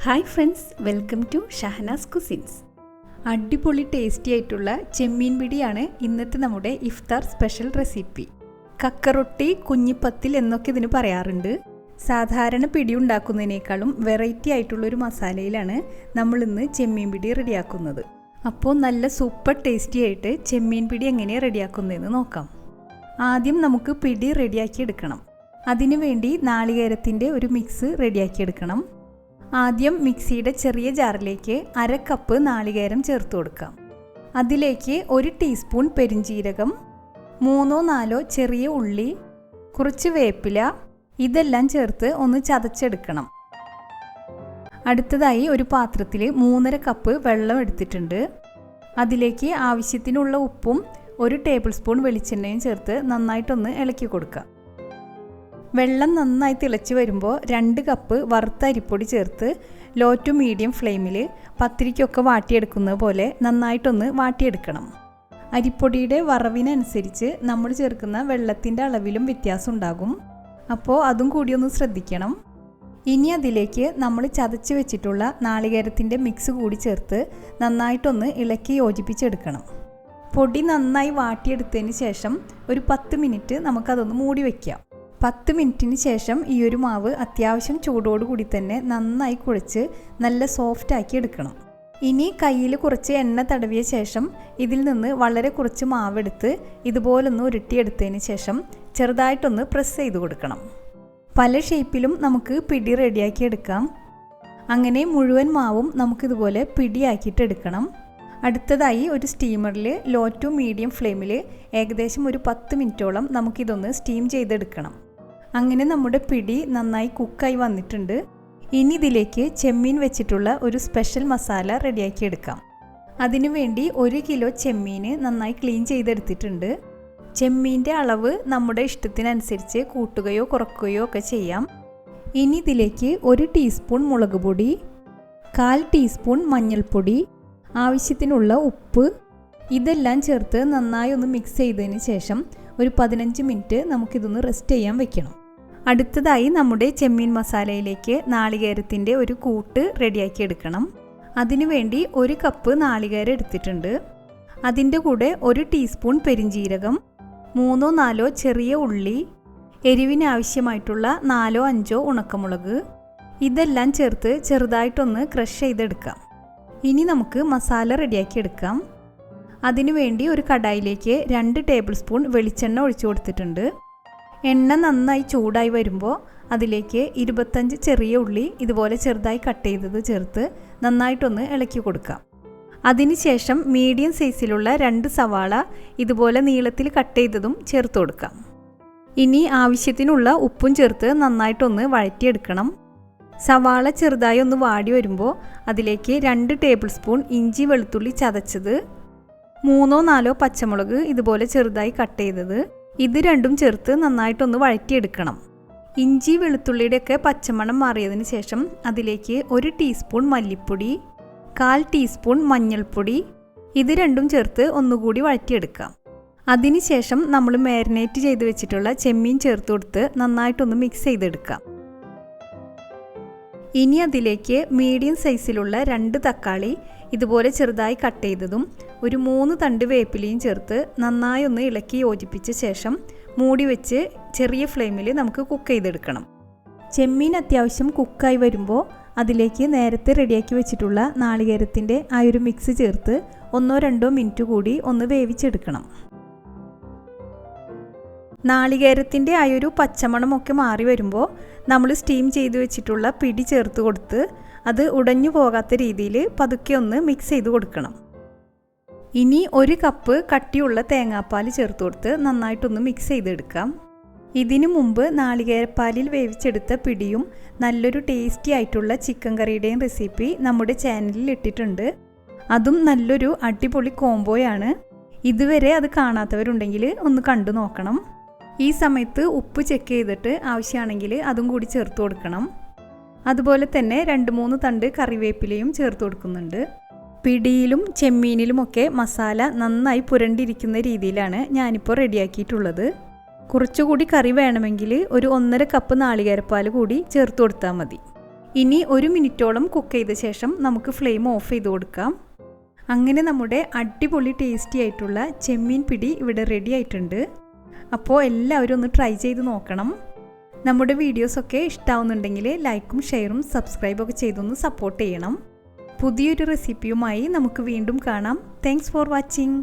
Hi friends, welcome to Shahnaz cousins. അടിപൊളി tasty ആയിട്ടുള്ള ചെമ്മീൻ പിടിയാണ് ഇന്നത്തെ നമ്മുടെ ഇഫ്താർ സ്പെഷ്യൽ റെസിപ്പി. കക്കറൊട്ടി, കുഞ്ഞിപ്പത്തിൽ എന്നൊക്കെ ഇതിന് പറയാറുണ്ട്. സാധാരണ പിടി ഉണ്ടാക്കുന്നതിനേക്കാളും വെറൈറ്റി ആയിട്ടുള്ളൊരു മസാലയിലാണ് നമ്മളിന്ന് ചെമ്മീൻ പിടി റെഡിയാക്കുന്നത്. അപ്പോൾ നല്ല സൂപ്പർ ടേസ്റ്റി ആയിട്ട് ചെമ്മീൻ പിടി എങ്ങനെയാണ് റെഡിയാക്കുന്നതെന്ന് നോക്കാം. ആദ്യം നമുക്ക് പിടി റെഡിയാക്കി എടുക്കണം. അതിനു വേണ്ടി നാളികേരത്തിൻ്റെ ഒരു മിക്സ് റെഡിയാക്കി എടുക്കണം. ആദ്യം മിക്സിയുടെ ചെറിയ ജാറിലേക്ക് 1/2 കപ്പ് നാളികേരം ചേർത്ത് കൊടുക്കാം. അതിലേക്ക് 1 ടീസ്പൂൺ പെരിഞ്ജീരകം, 3-4 ചെറിയ ഉള്ളി, കുറച്ച് വേപ്പില, ഇതെല്ലാം ചേർത്ത് ഒന്ന് ചതച്ചെടുക്കണം. അടുത്തതായി ഒരു പാത്രത്തിൽ 3.5 കപ്പ് വെള്ളം എടുത്തിട്ടുണ്ട്. അതിലേക്ക് ആവശ്യത്തിനുള്ള ഉപ്പും 1 ടേബിൾ സ്പൂൺ വെളിച്ചെണ്ണയും ചേർത്ത് നന്നായിട്ടൊന്ന് ഇളക്കി കൊടുക്കാം. വെള്ളം നന്നായി തിളച്ച് വരുമ്പോൾ 2 കപ്പ് വറുത്ത അരിപ്പൊടി ചേർത്ത് ലോ ടു മീഡിയം ഫ്ലെയിമിൽ പത്തിരിക്കൊക്കെ വാട്ടിയെടുക്കുന്നത് പോലെ നന്നായിട്ടൊന്ന് വാട്ടിയെടുക്കണം. അരിപ്പൊടിയുടെ വറവിനനുസരിച്ച് നമ്മൾ ചേർക്കുന്ന വെള്ളത്തിൻ്റെ അളവിലും വ്യത്യാസം ഉണ്ടാകും. അപ്പോൾ അതും കൂടി ഒന്ന് ശ്രദ്ധിക്കണം. ഇനി അതിലേക്ക് നമ്മൾ ചതച്ച് വെച്ചിട്ടുള്ള നാളികേരത്തിൻ്റെ മിക്സ് കൂടി ചേർത്ത് നന്നായിട്ടൊന്ന് ഇളക്കി യോജിപ്പിച്ചെടുക്കണം. പൊടി നന്നായി വാട്ടിയെടുത്തതിന് ശേഷം ഒരു 10 മിനിറ്റ് നമുക്കതൊന്ന് മൂടി വയ്ക്കാം. 10 മിനിറ്റിന് ശേഷം ഈ ഒരു മാവ് അത്യാവശ്യം ചൂടോടുകൂടി തന്നെ നന്നായി കുഴച്ച് നല്ല സോഫ്റ്റ് ആക്കി എടുക്കണം. ഇനി കയ്യിൽ കുറച്ച് എണ്ണ തടവിയ ശേഷം ഇതിൽ നിന്ന് വളരെ കുറച്ച് മാവെടുത്ത് ഇതുപോലൊന്ന് ഉരുട്ടിയെടുത്തതിന് ശേഷം ചെറുതായിട്ടൊന്ന് പ്രസ് ചെയ്ത് കൊടുക്കണം. പല ഷേപ്പിലും നമുക്ക് പിടി റെഡിയാക്കി എടുക്കാം. അങ്ങനെ മുഴുവൻ മാവും നമുക്കിതുപോലെ പിടിയാക്കിയിട്ട് എടുക്കണം. അടുത്തതായി ഒരു സ്റ്റീമറിൽ ലോ ടു മീഡിയം ഫ്ലെയിമിൽ ഏകദേശം ഒരു 10 മിനിറ്റോളം നമുക്കിതൊന്ന് സ്റ്റീം ചെയ്തെടുക്കണം. അങ്ങനെ നമ്മുടെ പിടി നന്നായി കുക്കായി വന്നിട്ടുണ്ട്. ഇനി ഇതിലേക്ക് ചെമ്മീൻ വെച്ചിട്ടുള്ള ഒരു സ്പെഷ്യൽ മസാല റെഡിയാക്കി എടുക്കാം. അതിനുവേണ്ടി 1 കിലോ ചെമ്മീൻ നന്നായി ക്ലീൻ ചെയ്തെടുത്തിട്ടുണ്ട്. ചെമ്മീൻ്റെ അളവ് നമ്മുടെ ഇഷ്ടത്തിനനുസരിച്ച് കൂട്ടുകയോ കുറയ്ക്കുകയോ ഒക്കെ ചെയ്യാം. ഇനി ഇതിലേക്ക് 1 ടീസ്പൂൺ മുളക് പൊടി, 1/4 ടീസ്പൂൺ മഞ്ഞൾപ്പൊടി, ആവശ്യത്തിനുള്ള ഉപ്പ്, ഇതെല്ലാം ചേർത്ത് നന്നായി ഒന്ന് മിക്സ് ചെയ്തതിന് ശേഷം ഒരു 15 മിനിറ്റ് നമുക്കിതൊന്ന് റെസ്റ്റ് ചെയ്യാൻ വെക്കണം. അടുത്തതായി നമ്മുടെ ചെമ്മീൻ മസാലയിലേക്ക് നാളികേരത്തിൻ്റെ ഒരു കൂട്ട് റെഡിയാക്കി എടുക്കണം. അതിനുവേണ്ടി 1 കപ്പ് നാളികേരം എടുത്തിട്ടുണ്ട്. അതിൻ്റെ കൂടെ 1 ടീസ്പൂൺ പെരിഞ്ജീരകം, 3-4 ചെറിയ ഉള്ളി, എരിവിന് ആവശ്യമായിട്ടുള്ള 4-5 ഉണക്കമുളക്, ഇതെല്ലാം ചേർത്ത് ചെറുതായിട്ടൊന്ന് ക്രഷ് ചെയ്തെടുക്കാം. ഇനി നമുക്ക് മസാല റെഡിയാക്കി എടുക്കാം. അതിനുവേണ്ടി ഒരു കടായിലേക്ക് 2 ടേബിൾ സ്പൂൺ വെളിച്ചെണ്ണ ഒഴിച്ചു കൊടുത്തിട്ടുണ്ട്. എണ്ണ നന്നായി ചൂടായി വരുമ്പോൾ അതിലേക്ക് 25 ചെറിയ ഉള്ളി ഇതുപോലെ ചെറുതായി കട്ട് ചെയ്തത് ചേർത്ത് നന്നായിട്ടൊന്ന് ഇളക്കി കൊടുക്കാം. അതിനുശേഷം മീഡിയം സൈസിലുള്ള 2 സവാള ഇതുപോലെ നീളത്തിൽ കട്ട് ചെയ്തതും ചേർത്ത് കൊടുക്കാം. ഇനി ആവശ്യത്തിനുള്ള ഉപ്പും ചേർത്ത് നന്നായിട്ടൊന്ന് വഴറ്റിയെടുക്കണം. സവാള ചെറുതായി ഒന്ന് വാടി വരുമ്പോൾ അതിലേക്ക് 2 ടേബിൾ സ്പൂൺ ഇഞ്ചി വെളുത്തുള്ളി ചതച്ചത്, 3-4 പച്ചമുളക് ഇതുപോലെ ചെറുതായി കട്ട് ചെയ്തത്, ഇത് രണ്ടും ചേർത്ത് നന്നായിട്ടൊന്ന് വഴറ്റിയെടുക്കണം. ഇഞ്ചി വെളുത്തുള്ളിയുടെയൊക്കെ പച്ചമണം മാറിയതിന് ശേഷം അതിലേക്ക് 1 ടീസ്പൂൺ മല്ലിപ്പൊടി, 1/4 ടീസ്പൂൺ മഞ്ഞൾപ്പൊടി, ഇത് രണ്ടും ചേർത്ത് ഒന്നുകൂടി വഴറ്റിയെടുക്കാം. അതിനുശേഷം നമ്മൾ മാരിനേറ്റ് ചെയ്ത് വെച്ചിട്ടുള്ള ചെമ്മീൻ ചേർത്ത് കൊടുത്ത് നന്നായിട്ടൊന്ന് മിക്സ് ചെയ്തെടുക്കാം. ഇനി അതിലേക്ക് മീഡിയം സൈസിലുള്ള 2 തക്കാളി ഇതുപോലെ ചെറുതായി കട്ട് ചെയ്തതും ഒരു 3 തണ്ട് വേപ്പിലയും ചേർത്ത് നന്നായി ഒന്ന് ഇളക്കി യോജിപ്പിച്ച ശേഷം മൂടി വെച്ച് ചെറിയ ഫ്ലെയിമിൽ നമുക്ക് കുക്ക് ചെയ്തെടുക്കണം. ചെമ്മീൻ അത്യാവശ്യം കുക്കായി വരുമ്പോൾ അതിലേക്ക് നേരത്തെ റെഡിയാക്കി വെച്ചിട്ടുള്ള നാളികേരത്തിൻ്റെ ആ ഒരു മിക്സ് ചേർത്ത് 1-2 മിനിറ്റ് കൂടി ഒന്ന് വേവിച്ചെടുക്കണം. നാളികേരത്തിൻ്റെ ആ ഒരു പച്ചമണമൊക്കെ മാറി വരുമ്പോൾ നമ്മൾ സ്റ്റീം ചെയ്ത് വെച്ചിട്ടുള്ള പിടി ചേർത്ത് കൊടുത്ത് അത് ഉടഞ്ഞു പോകാത്ത രീതിയിൽ പതുക്കെ ഒന്ന് മിക്സ് ചെയ്ത് കൊടുക്കണം. ഇനി 1 കപ്പ് കട്ടിയുള്ള തേങ്ങാപ്പാൽ ചേർത്ത് കൊടുത്ത് നന്നായിട്ടൊന്ന് മിക്സ് ചെയ്തെടുക്കാം. ഇതിനു മുമ്പ് നാളികേരപ്പാലിൽ വേവിച്ചെടുത്ത പിടിയും നല്ലൊരു ടേസ്റ്റി ആയിട്ടുള്ള ചിക്കൻ കറിയുടെയും റെസിപ്പി നമ്മുടെ ചാനലിൽ ഇട്ടിട്ടുണ്ട്. അതും നല്ലൊരു അടിപൊളി കോംബോയാണ്. ഇതുവരെ അത് കാണാത്തവരുണ്ടെങ്കിൽ ഒന്ന് കണ്ടു നോക്കണം. ഈ സമയത്ത് ഉപ്പ് ചെക്ക് ചെയ്തിട്ട് ആവശ്യമാണെങ്കിൽ അതും കൂടി ചേർത്ത് കൊടുക്കണം. അതുപോലെ തന്നെ 2-3 തണ്ട് കറിവേപ്പിലയും ചേർത്ത് കൊടുക്കുന്നുണ്ട്. പിടിയിലും ചെമ്മീനിലുമൊക്കെ മസാല നന്നായി പുരണ്ടിരിക്കുന്ന രീതിയിലാണ് ഞാനിപ്പോൾ റെഡിയാക്കിയിട്ടുള്ളത്. കുറച്ചുകൂടി കറി വേണമെങ്കിൽ ഒരു 1.5 കപ്പ് നാളികേരപ്പാൽ കൂടി ചേർത്ത് കൊടുത്താൽ മതി. ഇനി 1 മിനിറ്റോളം കുക്ക് ചെയ്ത ശേഷം നമുക്ക് ഫ്ലെയിം ഓഫ് ചെയ്ത് കൊടുക്കാം. അങ്ങനെ നമ്മുടെ അടിപൊളി ടേസ്റ്റി ആയിട്ടുള്ള ചെമ്മീൻ പിടി ഇവിടെ റെഡി ആയിട്ടുണ്ട്. അപ്പോൾ എല്ലാവരും ഒന്ന് ട്രൈ ചെയ്ത് നോക്കണം. നമ്മുടെ വീഡിയോസൊക്കെ ഇഷ്ടമാവുന്നുണ്ടെങ്കിൽ ലൈക്കും ഷെയറും സബ്സ്ക്രൈബൊക്കെ ചെയ്തൊന്ന് സപ്പോർട്ട് ചെയ്യണം. പുതിയൊരു റെസിപ്പിയുമായി നമുക്ക് വീണ്ടും കാണാം. Thanks for watching.